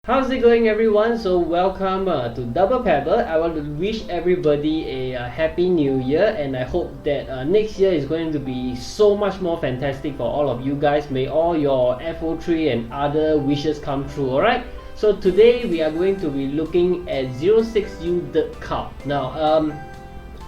How's it going, everyone? So welcome to Double Pebble. I want to wish everybody a happy new year, and I hope that next year is going to be so much more fantastic for all of you guys. May all your FO3 and other wishes come true. Alright, so today we are going to be looking at 06U Dirk Kuyt. Now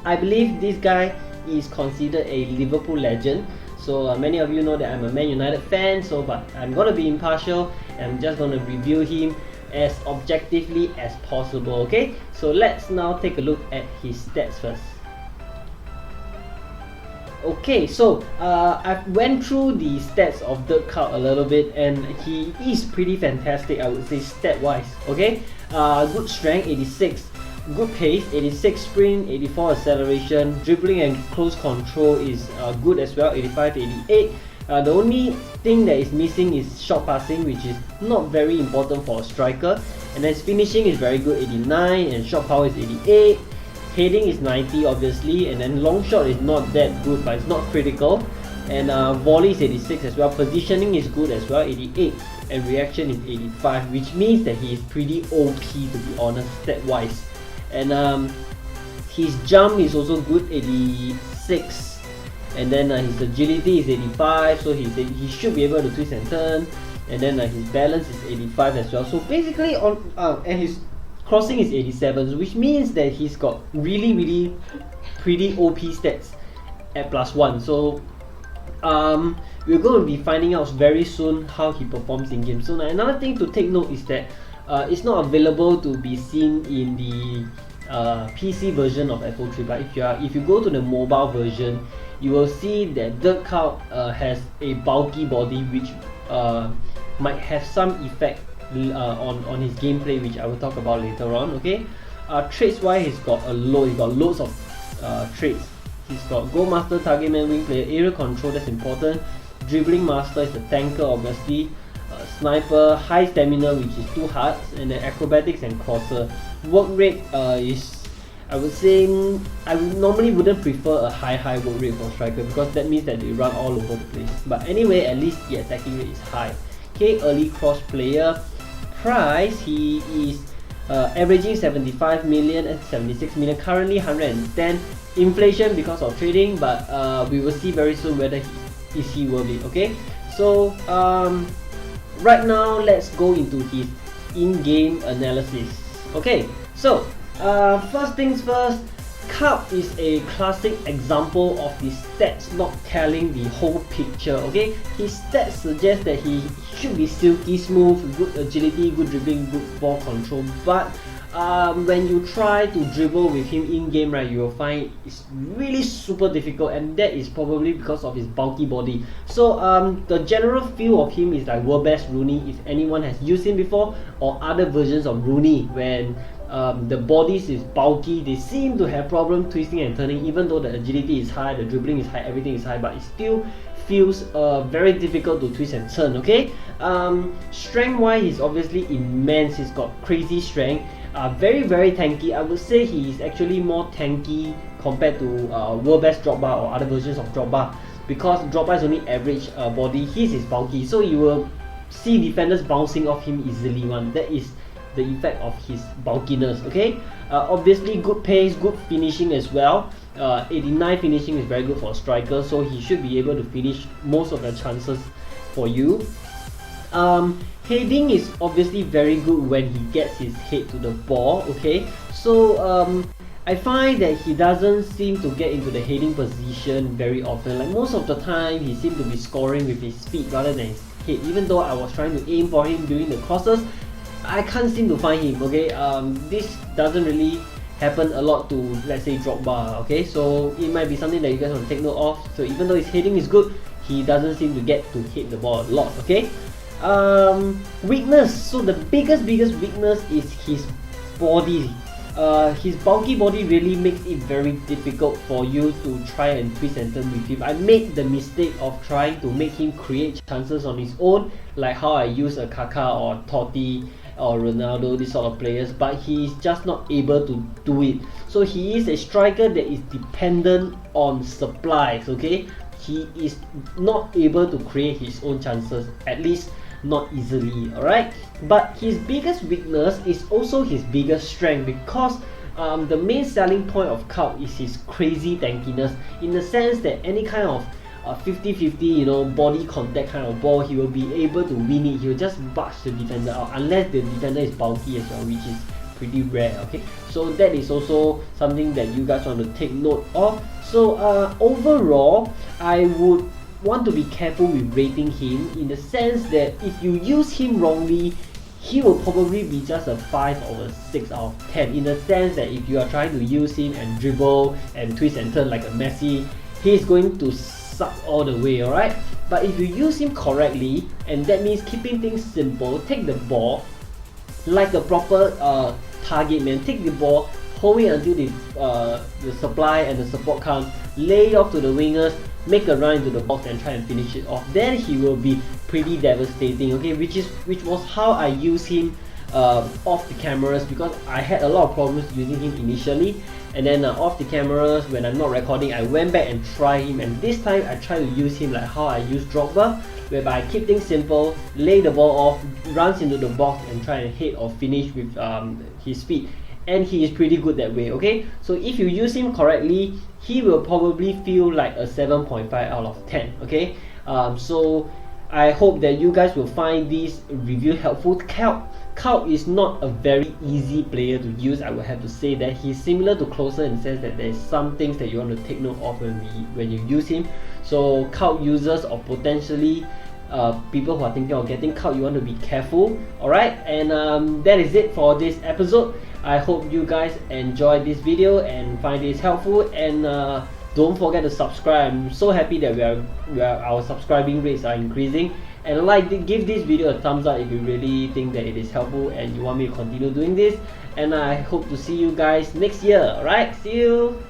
I believe this guy is considered a Liverpool legend. So many of you know that I'm a Man United fan, but I'm going to be impartial and I'm just going to review him as objectively as possible, okay? So let's now take a look at his stats first. Okay, so I went through the stats of Dirk Kuyt a little bit, and he is pretty fantastic, I would say, stat-wise, okay? Good strength, 86. Good pace, 86 sprint, 84 acceleration, dribbling and close control is good as well, 85, 88. The only thing that is missing is short passing, which is not very important for a striker. And then finishing is very good, 89, and shot power is 88. Heading is 90 obviously, and then long shot is not that good, but it's not critical. And volley is 86 as well. Positioning is good as well, 88. And reaction is 85, which means that he is pretty OP, to be honest, stat-wise. And his jump is also good, 86, and then his agility is 85, so he should be able to twist and turn. And then his balance is 85 as well. So basically and his crossing is 87, which means that he's got really pretty OP stats at +1. So we're going to be finding out very soon how he performs in game. So now, another thing to take note is that it's not available to be seen in the PC version of FO3, but if you go to the mobile version, you will see that Dirk Kuyt has a bulky body, which might have some effect on his gameplay, which I will talk about later on. Okay, traits wise, he's got loads of traits. He's got goal master, target man, wing player, area control, that's important. Dribbling master is a tanker, obviously. Sniper, high stamina, which is 2 hearts, and then acrobatics and crosser. Work rate is, I would say, I normally wouldn't prefer a high work rate for striker, because that means that they run all over the place. But anyway, at least the attacking rate is high. Okay, early cross player. Price, he is averaging 75 million and 76 million, currently 110. Inflation because of trading, but we will see very soon whether he worth it. Okay, so right now, let's go into his in-game analysis. Okay, so first things first, Kuyt is a classic example of the stats not telling the whole picture. Okay, his stats suggest that he should be silky smooth, good agility, good dribbling, good ball control, but when you try to dribble with him in game, right, you will find it's really super difficult, and that is probably because of his bulky body. So the general feel of him is like world best Rooney, if anyone has used him before, or other versions of Rooney. When the bodies is bulky, they seem to have problem twisting and turning, even though the agility is high, the dribbling is high, everything is high, but it still feels very difficult to twist and turn. Okay, strength wise, he's obviously immense. He's got crazy strength. Very tanky. I would say he is actually more tanky compared to world best Drogba or other versions of Drogba, because Drogba is only average body, his is bulky, so you will see defenders bouncing off him easily. That is the effect of his bulkiness. Okay, obviously good pace, good finishing as well. 89 finishing is very good for a striker, so he should be able to finish most of the chances for you. Heading is obviously very good when he gets his head to the ball. Okay, so I find that he doesn't seem to get into the heading position very often. Like most of the time, he seems to be scoring with his feet rather than his head. Even though I was trying to aim for him during the crosses, I can't seem to find him. Okay, this doesn't really happen a lot to, let's say, Drogba. Okay, so it might be something that you guys want to take note of. So even though his heading is good, he doesn't seem to get to hit the ball a lot. Okay. Weakness. So the biggest weakness is his body. His bulky body really makes it very difficult for you to try and twist and turn with him. I made the mistake of trying to make him create chances on his own, like how I use a Kaká or Totti or Ronaldo, these sort of players, but he's just not able to do it. So he is a striker that is dependent on supplies. Okay, he is not able to create his own chances, at least not easily, alright? But his biggest weakness is also his biggest strength, because the main selling point of Kuyt is his crazy tankiness, in the sense that any kind of 50-50, you know, body contact kind of ball, he will be able to win it. He will just barge the defender out, unless the defender is bulky as well, which is pretty rare. Okay, so that is also something that you guys want to take note of. So overall, I would want to be careful with rating him, in the sense that if you use him wrongly, he will probably be just a 5 or a 6 out of 10, in the sense that if you are trying to use him and dribble and twist and turn like a Messi, he is going to suck all the way, alright? But if you use him correctly, and that means keeping things simple, take the ball like a proper target man, take the ball, hold it until the supply and the support comes, lay it off to the wingers, make a run into the box and try and finish it off, then he will be pretty devastating, okay? Which was how I use him off the cameras, because I had a lot of problems using him initially, and then off the cameras, when I'm not recording, I went back and tried him, and this time I try to use him like how I use Drogba, whereby I keep things simple, lay the ball off, runs into the box and try and hit or finish with his feet, and he is pretty good that way, okay? So if you use him correctly, he will probably feel like a 7.5 out of 10, okay? So I hope that you guys will find this review helpful. Kuyt is not a very easy player to use, I would have to say that. He's similar to Closer in the sense that there's some things that you want to take note of when you use him. So Kuyt users, or potentially people who are thinking of getting Kuyt, you want to be careful, alright? And that is it for this episode. I hope you guys enjoyed this video and find this helpful, and don't forget to subscribe. I'm so happy that our subscribing rates are increasing. And give this video a thumbs up if you really think that it is helpful and you want me to continue doing this. And I hope to see you guys next year. Alright, see you.